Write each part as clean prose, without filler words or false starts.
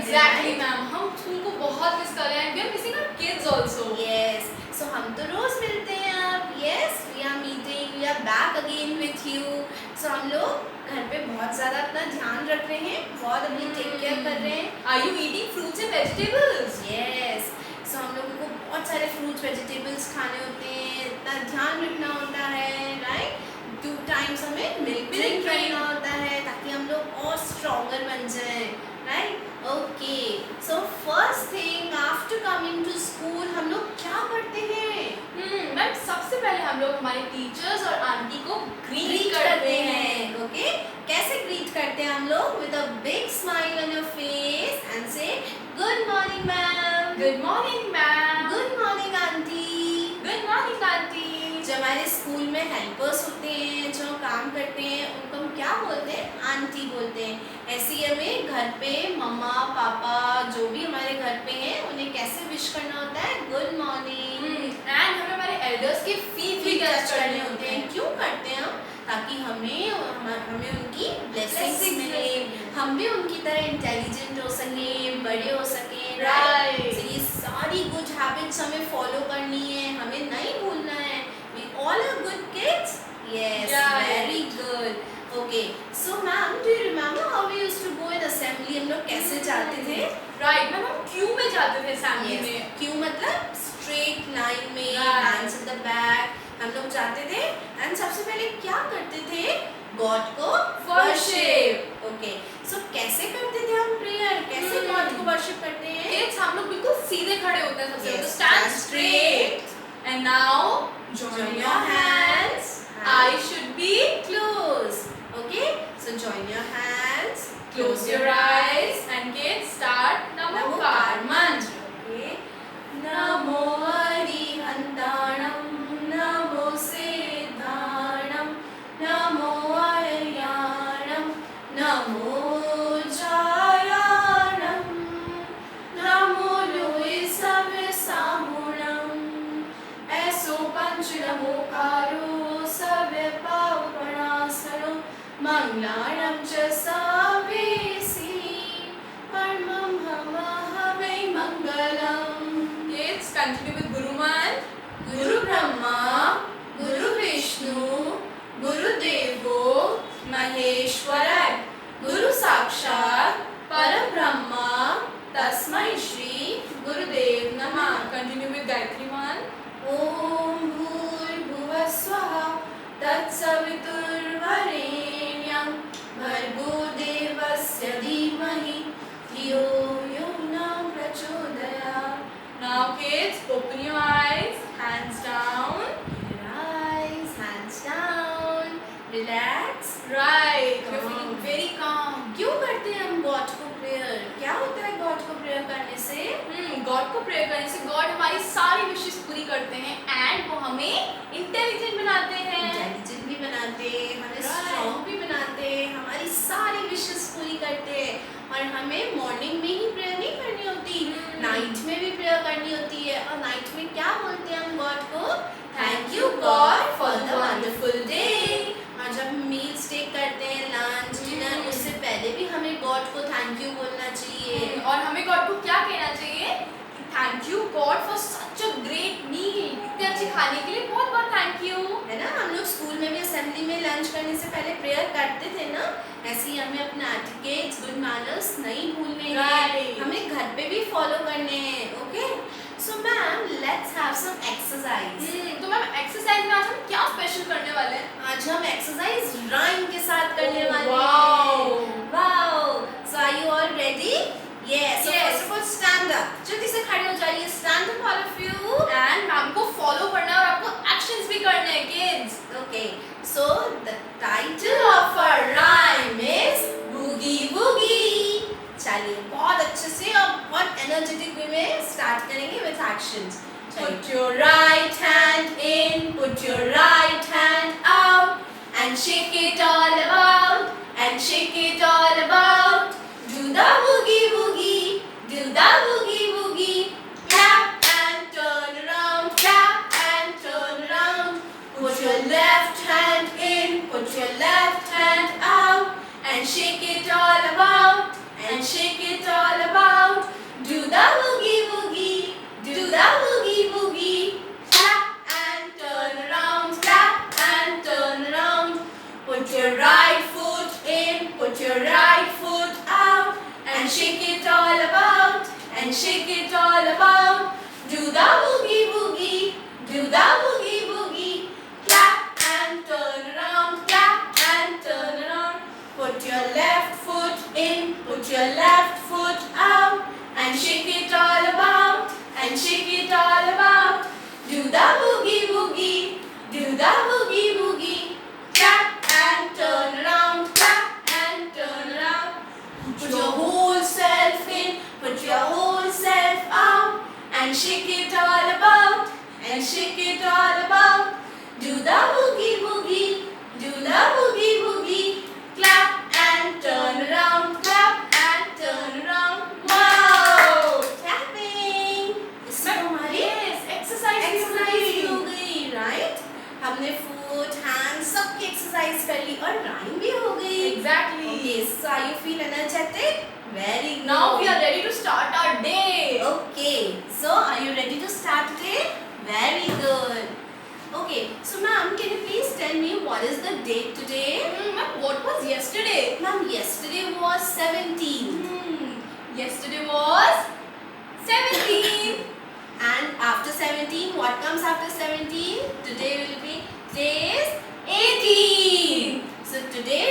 Exactly ma'am, हम school को बहुत मिस कर रहे हैं, we are missing our kids also. Yes, so हम तो रोज मिलते हैं अब। Yes, we are meeting, we are back again with you. So हम लोग घर पे बहुत ज़्यादा अपना ध्यान रख रहे हैं, बहुत अपनी टेक केयर कर रहे हैं। Are you eating fruits and vegetables? Yes, so हम लोगों को बहुत सारे फ्रूट्स वेजिटेबल्स खाने होते हैं, इतना ध्यान रखना होता है, राइट। 2 टाइम्स हमें मिल्क ड्रिंक करना होता है ताकि हम लोग और स्ट्रॉन्गर बन जाएं, right. Okay, so first thing after coming to school हम लोग क्या करते हैं? मैम, सबसे पहले हम लोग हमारे टीचर्स और आंटी को ग्रीट करते हैं। ओके, कैसे ग्रीट करते हैं हम लोग? With a big smile on your face and say good morning ma'am, good morning ma'am, good morning aunty, good morning aunty. जो हमारे स्कूल में हेल्पर्स होते हैं, जो काम करते हैं, उनको हम क्या बोलते हैं? आंटी बोलते हैं। ऐसे ही हमें घर पे मम्मा पापा जो भी हमारे घर पे हैं उन्हें कैसे विश करना होता है? Good morning. एंड हमें हमारे एल्डर्स के फीट भी टच करने होते हैं। क्यों करते हैं हम? ताकि हमें उनकी ब्लेसिंग्स Blessings मिले, मिले। हम भी उनकी तरह इंटेलिजेंट हो सकें, बड़े हो सकें, Right. So, ये सारी गुड हैबिट्स हमें फॉलो करनी है, हमें नहीं भूलना है। We all are good kids? Yes, Right. very good. Okay, so ma'am, do you remember how we used to go in assembly? हम लोग कैसे जाते थे? राइट मैम, हम क्यू में जाते थे असेंबली Yes. में। क्यों मतलब स्ट्रेट लाइन में, Right. hands at the back हम लोग जाते थे एंड सबसे पहले क्या करते थे? गॉड को वर्शिप। ओके, सो कैसे करते थे हम प्रेयर? कैसे गॉड को वर्शिप करते हैं? किड्स, हम लोग बिल्कुल सीधे खड़े होते हैं सबसे Yes, पहले। Stand stand straight and now Join your hands. I should be Close. Okay, so join your hands. close your eyes and kids start Namokar मंत्र। Okay. नमो अरिहन्ताणं, नमो सिद्धाणं, नमो अय्याणं, नमो जायाणं, नमो लोहिसविसाहुणं, ऐसो पंच नमोकारो सव्यपावपणासनो मंगलाणं च सवेसि परमं हवै मंगलम्। Kids, continue with Guru Mantra. गुरु ब्रह्मा गुरु विष्णु गुरुदेवो महेश्वराय, गुरु साक्षात परब्रह्म तस्मै श्री गुरुदेव नमः। Continue with Gayatri Mantra. ओम भूर्भुवः स्वः तत्सवितुर्वरेण्यं भर्गो देवस्य धीमहि धियो यो न प्रचोदयात्। Now kids, open your eyes, hands down. Rise, hands down, relax. Right, you're Calm. feeling very calm. क्यों करते हैं हम गॉड को प्रेयर? क्या होता है गॉड को प्रेयर करने से? गॉड को प्रेयर करने से गॉड हमारी सारी विशेष पूरी करते हैं एंड वो हमें इंटेलिजेंट बनाते हैं। इंटेलिजेंट भी बनाते, हमें Right. स्ट्रॉन्ग भी बनाते, हमारी सारी विशेष पूरी करते हैं। और हमें मॉर्निंग में ही प्रेयर नहीं करनी होती, नाइट में भी प्रेयर करनी होती है। और नाइट में क्या बोलते हैं हम गॉड को? Thank you God for the wonderful day. और जब मील्स टेक करते हैं, लंच डिनर, उससे पहले भी हमें गॉड को थैंक यू बोलना चाहिए। और हमें गॉड को क्या कहना चाहिए? Thank you God for such a great meal. इतने अच्छे खाने के लिए बहुत बहुत थैंक यू। है ना, हम लोग स्कूल में भी असेंबली में लंच करने से पहले प्रेयर करते थे ना। ऐसे ही हमें अपना एटिकेट्स गुड मैनर्स नहीं भूलने हैं, Right. हमें घर पे भी फॉलो करने हैं। Okay, so ma'am let's have some exercise. तो मैम, एक्सरसाइज में आज हम क्या स्पेशल करने वाले हैं? आज हम एक्सरसाइज राइम के साथ करने Oh, वाले wow. हैं। Wow, so are you all ready? Yes, so Yes. First of all stand up, जल्दी से खड़े हो जाइए। Stand up all of you. And ma'am को फॉलो करना है और आपको एक्शंस भी करने हैं kids. Okay, so the title of our rhyme is Boogie Woogie. चलिए बहुत अच्छे से और बहुत एनर्जेटिक वे में स्टार्ट करेंगे with actions. Put your right hand in, put your right hand out, and shake it all about, and shake it all about. Do the boogie woogie, do the boogie woogie. Clap and turn around, clap and turn around. Put your left hand in, put your left hand out, and shake it all about, and shake it all about. the boogie boogie, do the boogie boogie. Clap and turn around, clap and turn around. Put your right foot in, put your right foot out, and shake it all about, and shake it all about. Do the boogie boogie, do the boogie boogie. Clap and turn around, clap and turn around. Put your left foot in, put your left foot out, and shake it all about, and shake it all about. Do the boogie boogie, do the boogie boogie. Clap and turn around, clap and turn around. Put your whole self in, put your whole self out, and shake it all about, and shake it all about. Do the boogie boogie, do the boogie boogie. Clap and turn around, clap and turn around. Wow! Clapping. इसमें हमारी exercise हो गई, right? हमने foot, hand सबकी exercise कर ली और rhyme भी हो गई. Exactly. Okay, so are you feel energetic? Very good. Now we are ready to start our day. Okay, so are you ready to start today? Very good. Okay, so ma'am, can you please tell me what is the date today? Ma'am, what was yesterday? Ma'am, yesterday was 17. Yesterday was 17. And after 17, what comes after 17? Today will be, today is 18. So today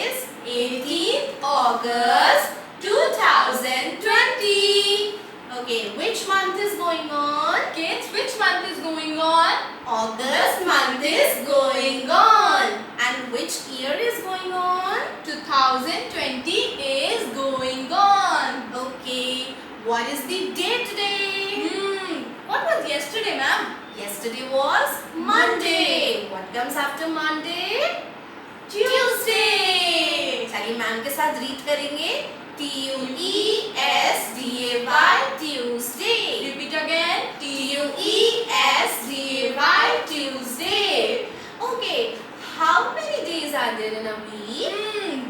is 18th August 2020. Okay, which month is going on? Kids, which month is going on? August month is going on. And which year is going on? 2020 is going on. Okay, what is the date today? What was yesterday, ma'am? Yesterday was Monday. What comes after Monday? Tuesday. चलिए ma'am के साथ read करेंगे. Tuesday. Tuesday. Repeat again. Tuesday. Tuesday. Okay. How many days are there in a week?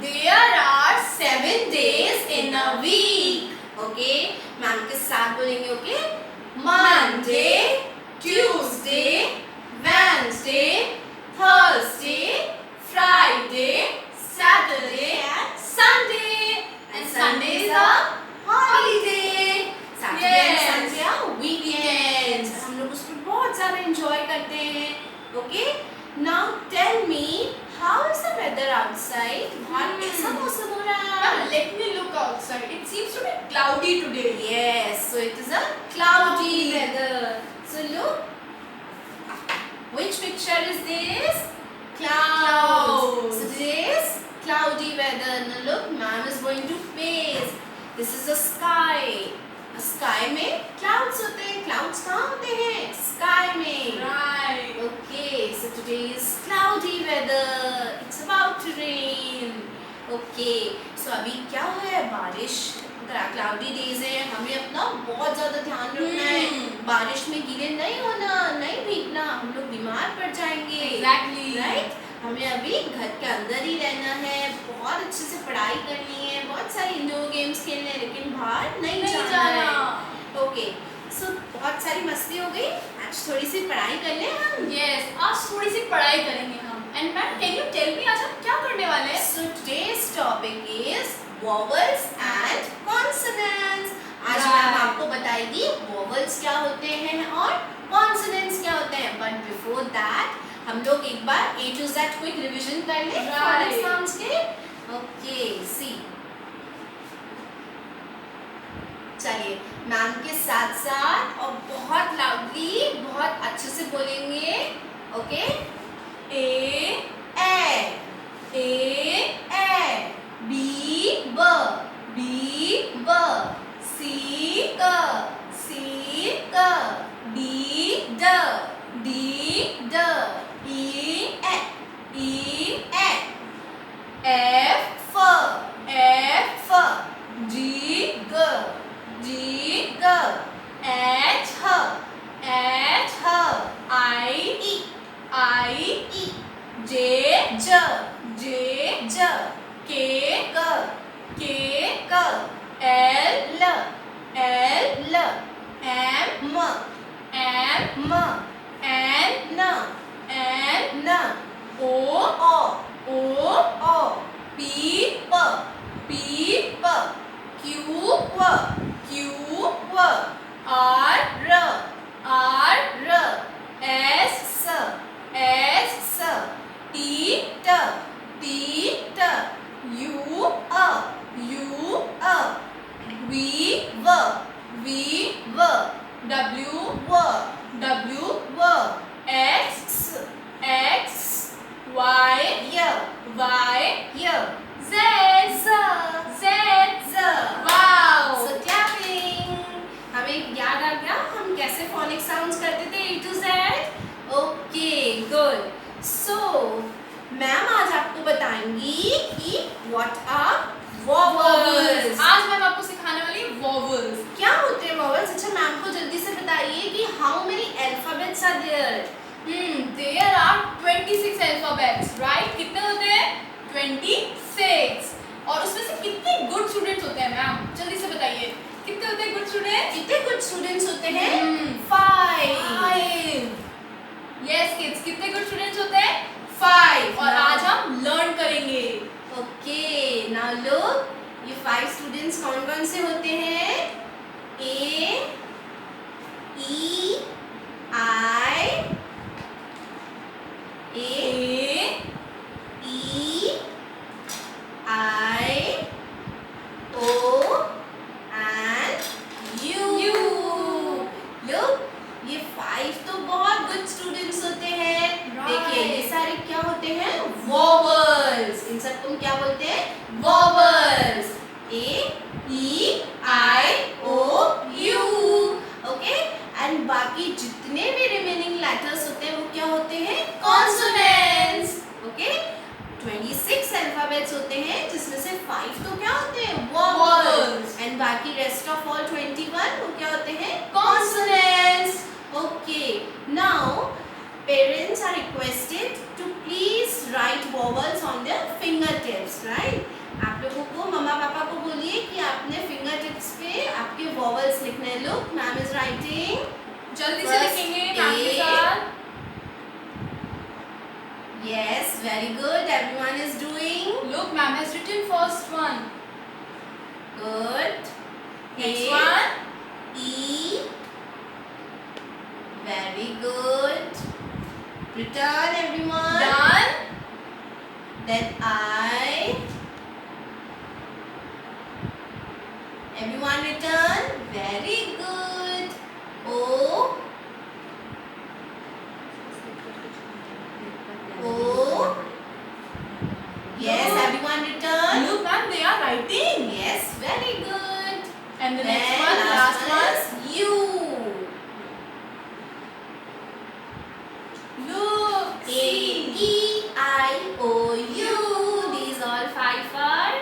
There are 7 days in a week. Okay. Ma'am के साथ बोलेंगे. Okay. Monday, Tuesday, Wednesday, Thursday, Friday, Saturday and Sunday. And Sunday is a holiday. Saturday and Yes. Sunday are weekends. हम लोग उसको बहुत ज़्यादा enjoy करते हैं. Okay? Now tell me, how is the weather outside? बाहर कैसा मौसम हो रहा है? Ma'am, let me look outside. It seems to be cloudy today. Yes, so it is a cloudy weather. So look, which picture is this? Clouds. So this is cloudy weather. Now look, ma'am is going to paste. This is a sky. A sky में clouds होते हैं. Clouds कहाँ होते हैं? Sky में. Right. Okay, so today is cloudy weather. It's about to rain. Okay, so अभी क्या है? बारिश. क्लाउडी डेज है. हमें अपना बहुत ज़्यादा ध्यान रखना है. बारिश में गीले नहीं होना, नहीं भीगना. हम लोग बीमार पड़ जाएंगे. Exactly. राइट? हमें अभी घर के अंदर ही रहना है. बहुत अच्छे से पढ़ाई करनी है. बहुत सारे इंडोर गेम्स खेलने हैं, लेकिन बाहर नहीं जाना है. ओके, सो बहुत सारी मस्ती हो गई. आज थोड़ी सी पढ़ाई कर लें हम. Yes. आज थोड़ी सी पढ़ाई करेंगे हम. And ma'am, can you tell me आज हम क्या करने वाले हैं? So today's topic is vowels and consonants. आज मैम आपको बताएगी vowels क्या होते हैं और consonants क्या होते हैं. But before that, हम लोग एक बार A to Z quick revision कर लें Right. sounds के. Okay, see. चलिए मैम के साथ साथ और बहुत लाउडली, बहुत अच्छे से बोलेंगे. Okay? A, A, B, B, C, D, D, E, F, G, H, N, N, N, N, O, O, O, O, P, P, P, P, Q, W, Q, W, R, R, R, R, S, S, S, S, T, T, T, T, U, A, U, A, V, V, V, V, W, W, W, W, X, X, X, Y, Y, Y, Y, Z, Z, Z. Z. Wow. So clapping. हमें याद आ गया हम कैसे phonic sounds करते थे A to Z? Okay, good. So ma'am आज आपको बताएंगी कि what are vowels. आज मैं आपको सिखाने वाली vowels. क्या होते हैं vowels? अच्छा मैम को जल्दी से बताइए कि how many alphabets are there? There are 26 alphabets, right? कितने होते हैं? 26. और उसमें से कितने good students होते हैं मैम? जल्दी से बताइए. कितने होते हैं good students? कितने good students होते हैं? 5. Yes kids, कितने good students होते हैं? 5. और आज हम learn करेंगे. Okay, now look, ये 5 students कौन-कौन से होते हैं? A, E, I, A, E, I, O, and U. Look, ये 5 तो बहुत good students होते हैं. देखिए ये सारे क्या होते हैं? Vowels. इन सबको हम क्या बोलते हैं? Vowels. A, E, I, O, U. Okay? And बाकी जितने भी remaining letters होते हैं वो क्या होते हैं? Consonants. Okay? 26 alphabets होते हैं जिसमें से 5 तो क्या होते हैं? Vowels. And बाकी rest of all 21 वो क्या होते हैं? Consonants. Okay. Now parents are requested to please write vowels on their fingertips, right? आप लोगों को मम्मा पापा को बोलिए कि आपने fingertips पे आपके vowels लिखने हैं. Look, ma'am is writing. जल्दी से First लिखेंगे मैम के A. साथ. Yes, very good. Everyone is doing Look, ma'am has written first one. good. Next A, one. E. Very good. Return everyone. Done. Then I. Everyone return. Very good. O. O. Yes, everyone return. Look, ma'am, they are writing. Yes, very good. And the Then next one, last one. is U. Look, A, E, I, O, U. These all 5 are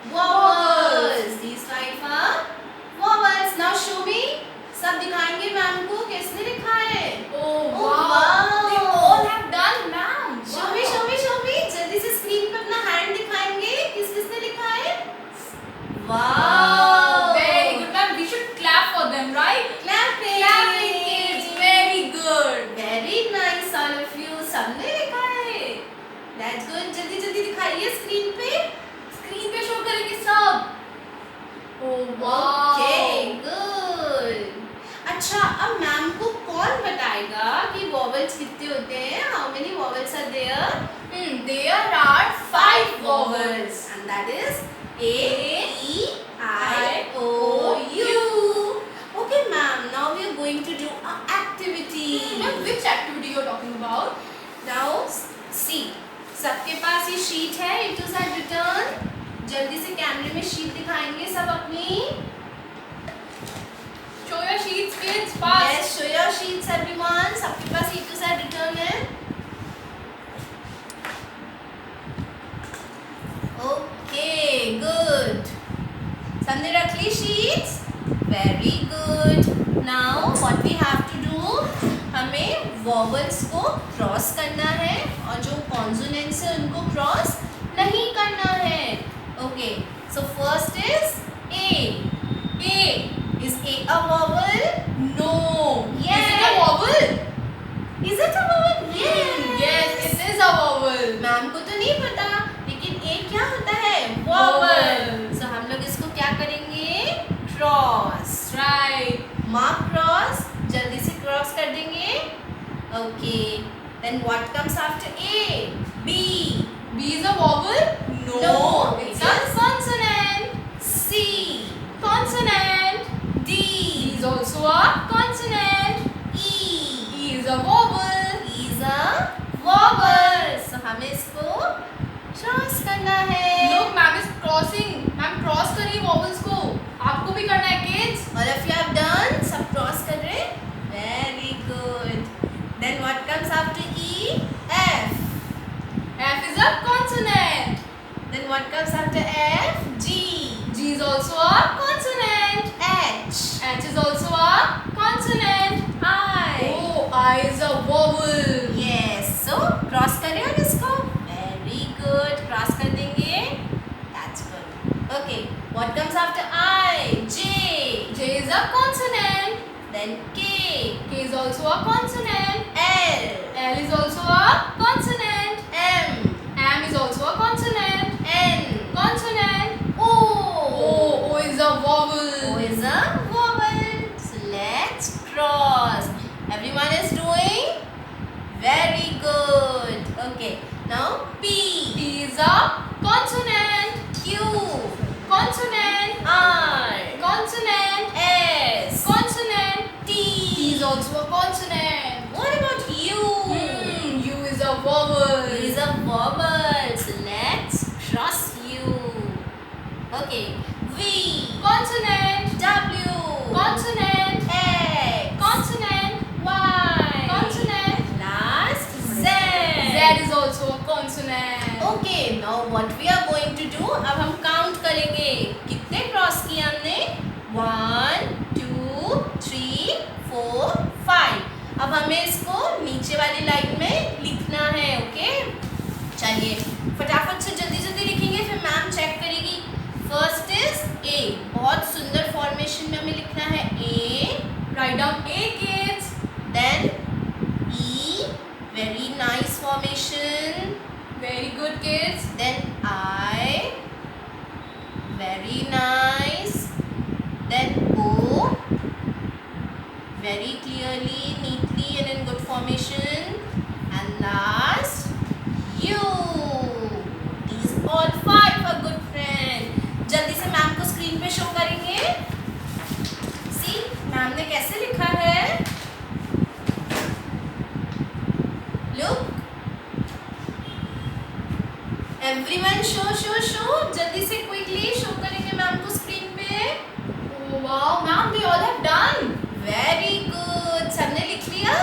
vowels. These 5 are vowels. Now show me. सब दिखाएंगे ma'am को किसने लिखा है? Oh, Oh, wow. wow. They all have done, ma'am. Show me, show me, show me. जल्दी से screen पे अपना हैंड दिखाएंगे. किसने लिखा है? Wow. Very good, ma'am. We should clap for them, right? Clapping. Clapping, kids. Very good. Very nice, all of you. सबने लिखा है. That's good. जल्दी जल्दी दिखाइए स्क्रीन पे. Screen पे show करेंगे सब. Oh, wow. Okay, good. अच्छा, अब मैम को कौन बताएगा कि vowels कितने होते हैं? How many vowels are there? There are 5 vowels. And that is A, E, I, O, U. Okay, ma'am. Now we are going to do an activity. Ma'am, which activity you are talking about? Now see. सबके पास ये sheet है. A to Z return. जल्दी से कैमरे में sheet दिखाएंगे सब अपनी. Show your sheets, kids. Fast. Yes, show your sheets everyone. सबके पास A to Z return है. Okay, good. सबने रख ली sheets? Very good. Now what we have to do? हमें vowels को cross करना है और जो consonants है उनको cross नहीं करना है. Okay. So first is A. A. Is A a vowel? No. Yes. Is it a vowel? Okay. Then what comes after A? B. B is a vowel? No, It's it a is consonant. C. Consonant. D. D is also a consonant. E. E is a vowel. E is a vowel. So हमें इसको cross करना है. Look, ma'am is crossing. Ma'am cross कर रही है vowels को. आपको भी करना है kids. All of you have done? सब क्रॉस कर रहे हैं? Very good. Then what comes after E? F. F is a consonant. Then what comes after F? G. G is also a consonant. H. H is also a consonant. I. Oh, I is a vowel. Yes. So cross करें हम इसको. Very good. Cross कर देंगे. That's good. Okay. What comes after I? J. J is a consonant. Then K. K is also a consonant. L. L is also a consonant. M. M is also a consonant. N. Consonant. O. O is a vowel. O is a vowel. So let's cross. Everyone is doing very good. Okay. Now P. P is a consonant. Q. Consonant. R. Consonant. S. Consonant. T. T is also a consonant. What about U? U is a vowel. U is a vowel. So let's cross U. Okay. V. Consonant. W. Consonant. X. Consonant. Y. Consonant. Last Z. Z is also a consonant. Okay, now what we are going to do? अब हम count करेंगे. कितने cross किए हमने? 1, 2, 3, 4, 5. अब हमें इसको नीचे वाली लाइन में लिखना है. ओके? चलिए फटाफट से जल्दी जल्दी लिखेंगे, फिर मैम चेक करेगी. First is A. बहुत सुंदर फॉर्मेशन में हमें लिखना है A. Write down A, kids. Then E. Very nice formation. Very good, kids. Then I. Very nice. Then O. Very clearly, neatly and in good formation. And last U. These all 5 are good friends. जल्दी से ma'am को screen पे show करेंगे. See, ma'am ने कैसे लिखा है? Look. Everyone show. जल्दी से क्विकली शो करेंगे मैम को स्क्रीन पे. Oh wow, ma'am, we all have done. Very good. सबने लिख लिया?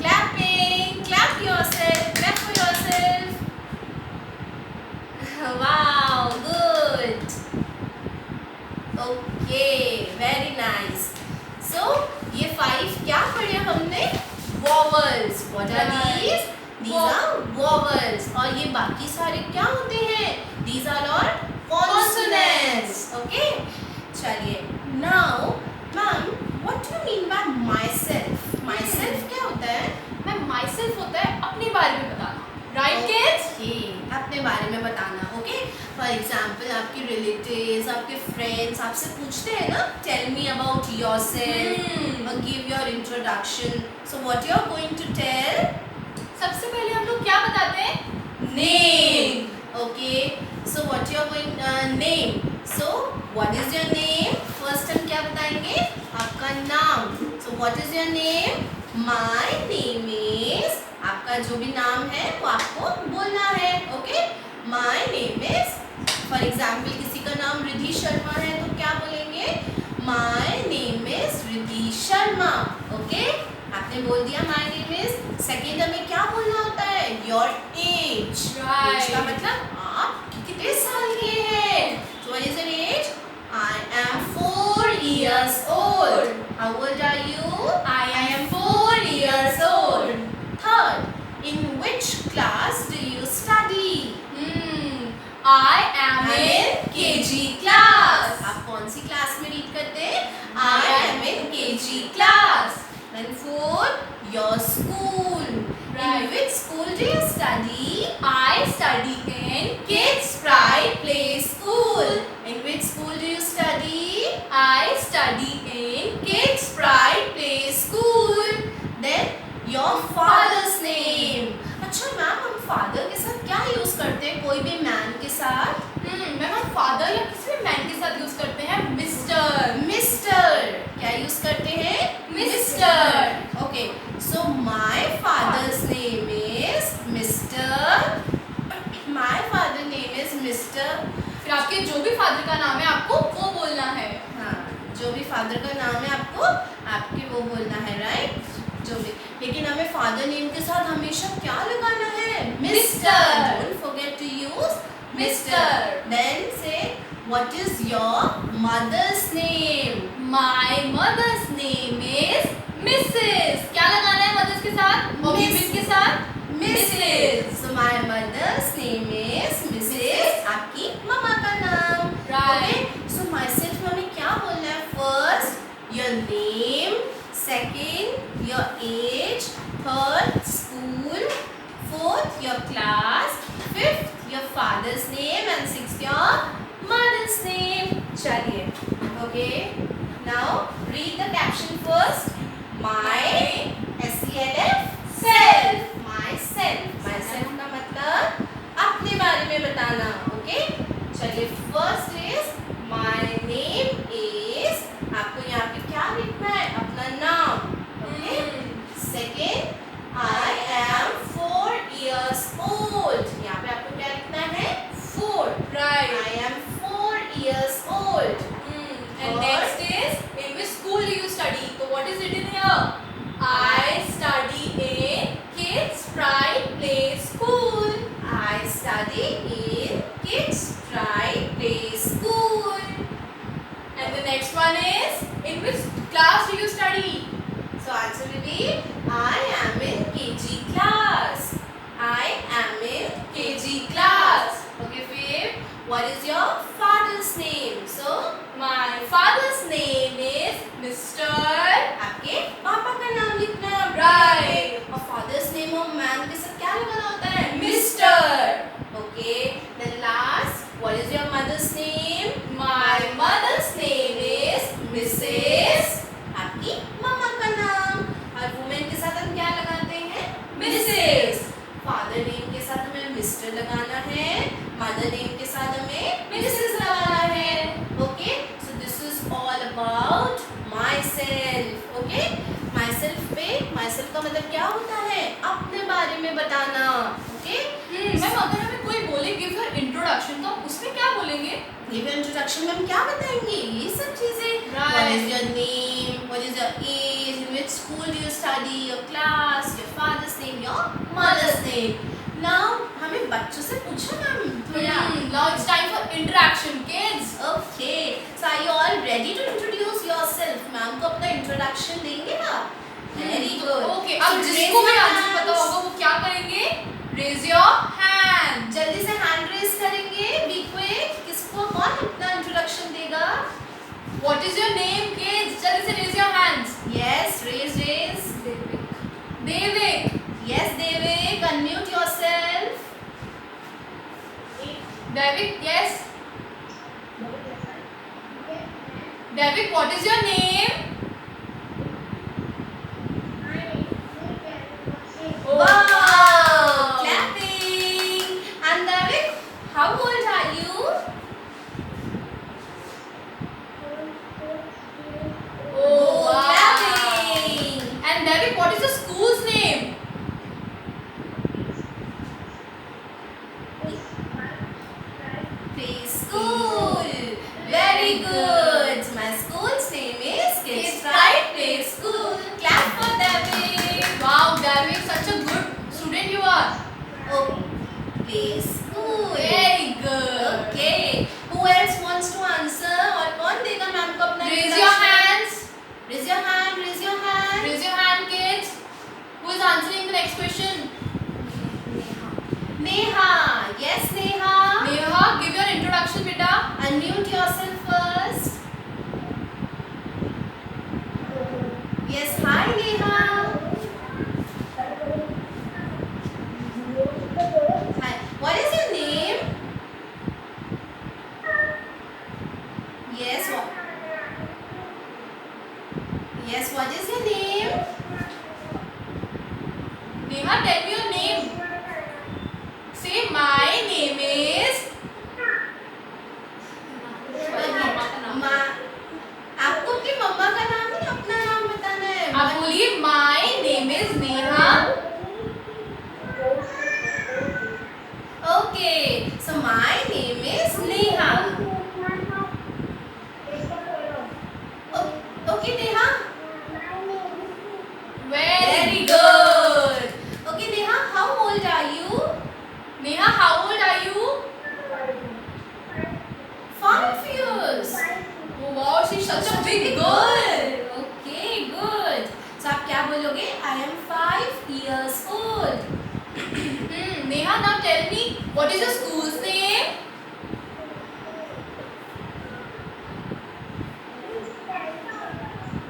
Clapping. Clap yourself. Clap for yourself. Wow, good. Okay, very nice. So ये 5 क्या पढ़े हमने? Vowels. What are these? These are vowels. और ये बाकी सारे क्या होते हैं? These are all consonants. Okay? चलिए. Now, ma'am, what do you mean by myself? Myself क्या होता है? मैम, myself होता है अपने बारे में बताना. Right, kids? Okay, अपने बारे में बताना. Okay? For example, आपके relatives, आपके friends आपसे पूछते हैं ना? Tell me about yourself. Or give your introduction. So what you are going to tell? सबसे पहले हम लोग क्या बताते हैं? Name. Okay. So what you are going name. So what is your name? First हम क्या बताएंगे? आपका नाम. So what is your name? My name is. आपका जो भी नाम है वो आपको बोलना है. Okay? My name is. For example, किसी का नाम रिद्धि शर्मा है तो क्या बोलेंगे? My name is Riddhi Sharma. Okay? आपने बोल दिया my name is. सेकेंड हमें क्या बोलना होता है? Your age. Right. Age का मतलब आप कितने साल के हैं? So what is your age? I am 4 years old. How old are you? I am 4 years old. Third, in which class do you study? I am in KG class. आप कौन सी class में रीड करते हैं? I am in KG class. Then fourth, your school. Right. In which school do you study? I study in Kids Pride Play School. In which school do you study? I study in Kids Pride Play School. Then your father's name. अच्छा ma'am, हम father के साथ क्या use करते हैं? कोई भी man के साथ? मैम हम फादर या किसी भी मैन के साथ यूज करते हैं मिस्टर। मिस्टर क्या यूज करते हैं? Mister. Okay, so my father's name is mister. My father name is mister. फिर आपके जो भी फादर का नाम है आपको वो बोलना है। हाँ, जो भी फादर का नाम है आपको आपके वो बोलना है, राइट? जो भी, लेकिन हमें फादर नेम के साथ हमेशा क्या लगाना है? Mr. Don't forget to use Mr. Then say what is your mother's name? My mother's name is Mrs. क्या लगाना है मदर्स के साथ और वीमेन के साथ? Mrs. So my mother's name is Mrs, आपकी मम्मा का नाम। Right. सो माय सेल्फ में हमें क्या बोलना है? First your name, second your age, third school, fourth your class, fifth your father's name and sixth your mother's name. चलिए, okay, now read the caption first. My SELF self, my self. My self का मतलब अपने बारे में बताना, okay? चलिए, first is my name is, आपको यहाँ पे क्या लिखना है? अपना नाम, okay? Second, I am 4 years old। यहाँ पे आपको क्या लिखना है? 4, Right. I am 4 years old। And Or- next is in which school do you study? So what is written here? I study in Kids Pride Play School. I study in Kids Pride Play School। And the next one is in which class do you study? So answer will be I am in KG class। I am in KG class। Okay, Faith, what is your father's name? So My father's name is Mr. आपके पापा का नाम लिखना है। Right. और father's name of man के साथ क्या लगाना होता है? Mr. Okay, then last, what is your mother's name? My mother's name is Mrs. आपकी मम्मा का नाम। और वुमेन के साथ हम क्या लगाते हैं? Mrs. फादर नेम के साथ हमें मिस्टर लगाना है, मदर नेम के साथ हमें मिसेस लगाना है। Okay, so this is all about my self. Okay, my self पे माई सेल्फ का मतलब क्या होता है? अपने बारे में बताना। ओके, मैम अगर हमें कोई बोले गिव योर इंट्रोडक्शन तो उसमें क्या बोलेंगे? गिव इंट्रोडक्शन में हम क्या बताएंगे? ये सब चीजें। Right. What is your name, what is your age, in which school do you study, your class, your father's name, your mother's name. Now हमें बच्चों से पूछो मैम थोड़ा। Now it's time for interaction, kids. Okay, so are you all ready to introduce yourself? Ma'am को अपना introduction देंगे ना? Very good. Okay, अब जिसको भी आंसर पता होगा वो क्या करेंगे? Raise your hand. जल्दी से हैंड रेज करेंगे, बी क्विक। किसको, कौन अपना इंट्रोडक्शन देगा? What is your name, kids? जल्दी से raise your hands. Yes, raise. Devik. Yes, Devik, unmute yourself। Devik, yes. Devik, what is your name? Oh, Wow, clapping। And Devik, how old are you? Oh, wow. Clapping। And Devik, what is the school's name? Preschool। Very good। My school's name is Kids Kids Pride Pride Play Play School। Clap for Devik। Wow, Devik, such a good student you are. Oh, Play School। Very good. Okay, who else wants to answer? और कौन देगा ma'am को अपना Raise your introduction? hands. Raise your hand, raise your hand। Raise your hand, kids. Who is answering the next question? Neha, yes Neha। Neha, give your introduction, beta. Unmute yourself first। Yes, hi Neha। Hi, what is Neha, tell me your name. Say my name is. माँ, आपको अपनी मम्मा का नाम नहीं अपना नाम बताना है। आप बोलिए my name is Neha. Okay, so my name is Neha. Okay, Neha. Very good. Okay, Neha, how old are you? Neha, how old are you? 5 years. Oh wow, she's such a big girl. Good. Okay, good. So आप क्या बोलोगे? I am 5 years old. Neha, now tell me, what is your school's name?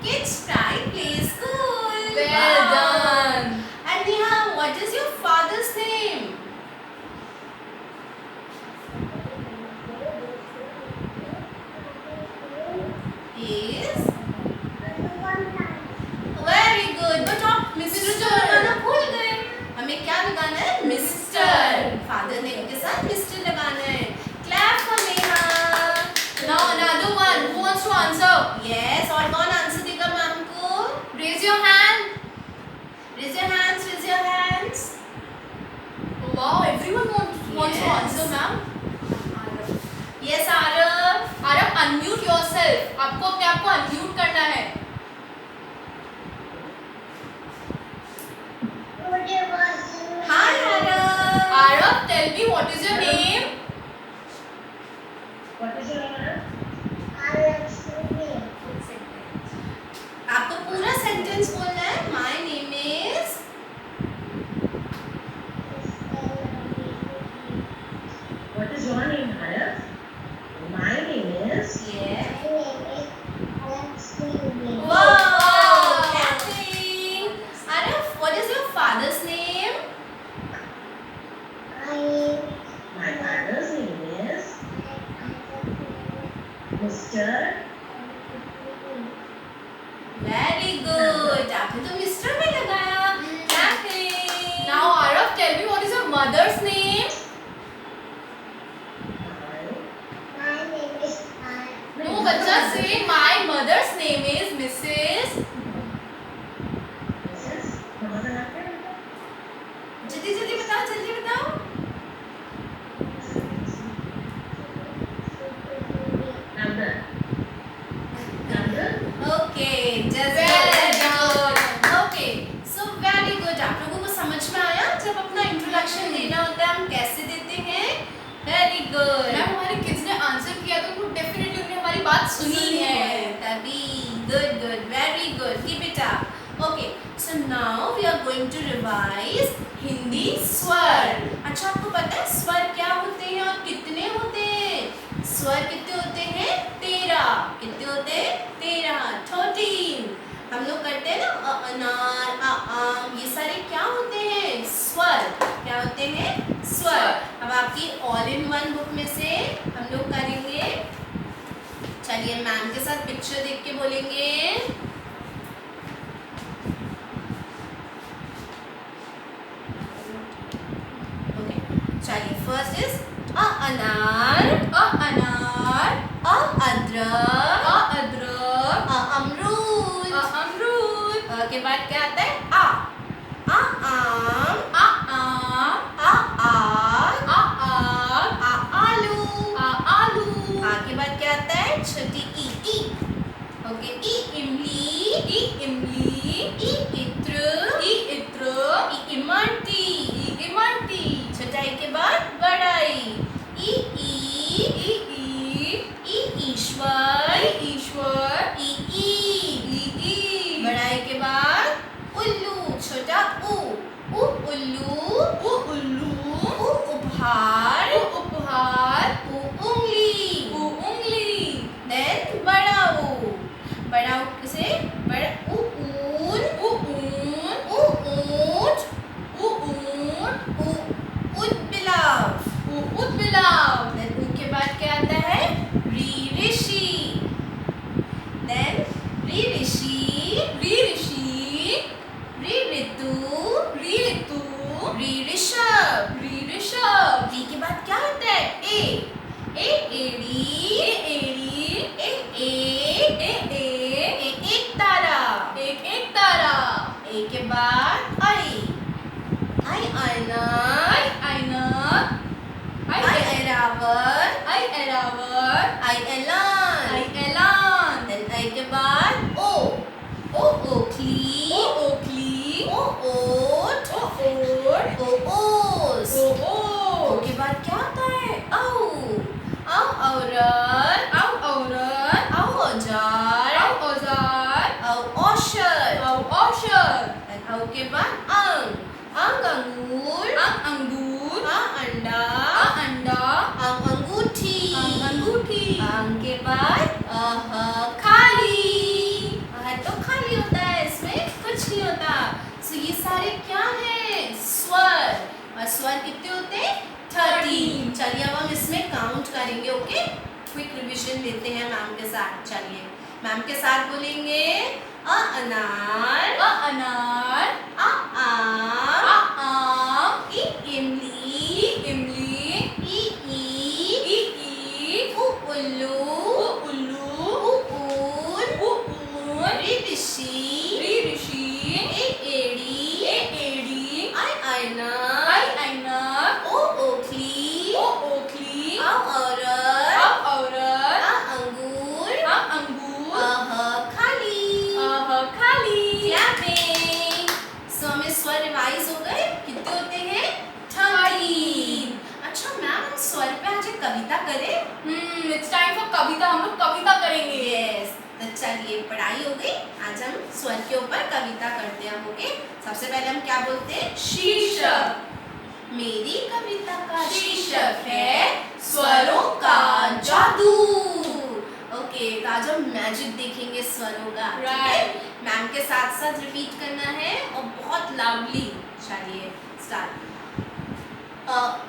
Kids Pride Play School. Well Wow. done. And Neha, what is your father's name? Is very good. But आप mister लगाना भूल गए. हमें क्या लगाना है? Mister. Father name के साथ मिस्टर लगाना है. Clap for Neha. Now another one. Who wants to answer? Yes. और कौन आंसर देगा मैम को? Raise your hand. Raise your hands. Raise your hands. Oh, wow, everyone wants to Yes. answer, ma'am. Yes, Arav. Arav, unmute yourself. आपको अपने आप को unmute करना है. Hi, Arav. Arav, tell me what is your name? आपको पूरा sentence बोलना है. My name is. What is your name, Arav? My name is. Yes. Wow. Wow. Clapping. Arav, what is your father's name? My father's name is Mr. Very good. आपने तो mister में लगाया. Clapping. Now, Arav, tell me what is your mother's name? No, बच्चा, say my mother's name is Mrs. Mrs. Mama का नाम क्या है? जल्दी जल्दी बताओ. जल्दी बताओ. Nanda. Nanda. Okay. Just Well done. Okay. So very good. आप लोगों को समझ में आया जब अपना इंट्रोडक्शन देना होता है हम कैसे देते हैं? Very good. मैम, हमारे किड्स ने आंसर किया तो उनको डेफिनेटली उन्होंने हमारी बात सुनी है. तभी. Good, good, very good. Keep it up. Okay. So now we are going to revise Hindi स्वर. अच्छा, आपको पता है स्वर क्या होते हैं और कितने होते हैं? स्वर कितने होते हैं? 13. कितने होते हैं? 13. 13. हम लोग करते हैं ना अनार, आम, ये सारे क्या होते हैं? स्वर. क्या होते हैं? स्वर. अब आपकी ऑल इन वन बुक में से हम लोग करेंगे. चलिए मैम के साथ पिक्चर देख के बोलेंगे. ओके, चलिए फर्स्ट इज अनार, अनार, अदरक, अदरक, अमरूद. अमरूद, के बाद क्या आता है? आम, आम, आग, आग, आलू. आलू, के बाद क्या आता है? छोटी ई. ओके, इमली, इमली, इत्र, इत्र, इमरती. इमरती, छोटाई के बाद बड़ाई. ई ईश्वर, क्विक रिविजन लेते हैं मैम के साथ। चलिए मैम के साथ बोलेंगे अनार, अनार, आम, आम, इमली, इमली, ईख, उल्लू, उल्लू, ऊन, ऊन, ऋषि, ऋषि, एड़ी, एड़ी, ऐनक, ऐनक, ओखली, ओखली, औरत, औरत, अंगूर, अंगूर, खाली, खाली। क्लैपिंग। सो हमें स्वर रिवाइज हो गए। कितने होते हैं? 13। अच्छा मैम हम स्वर पे आज एक कविता करें? इट्स टाइम फॉर कविता। हम लोग कविता करेंगे। यस, तो चलिए पढ़ाई हो गई, आज हम स्वर के ऊपर कविता करते हैं। ओके, सबसे पहले हम क्या बोलते हैं? शीर्षक। मेरी कविता का शीर्षक है स्वरों का जादू। ओके, तो आज हम मैजिक देखेंगे स्वरों का। ठीक है? Right. मैम के साथ साथ रिपीट करना है और बहुत लाउडली। चलिए स्टार्ट।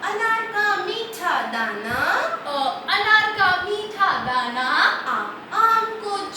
अनार का मीठा दाना, अनार का मीठा दाना, आम को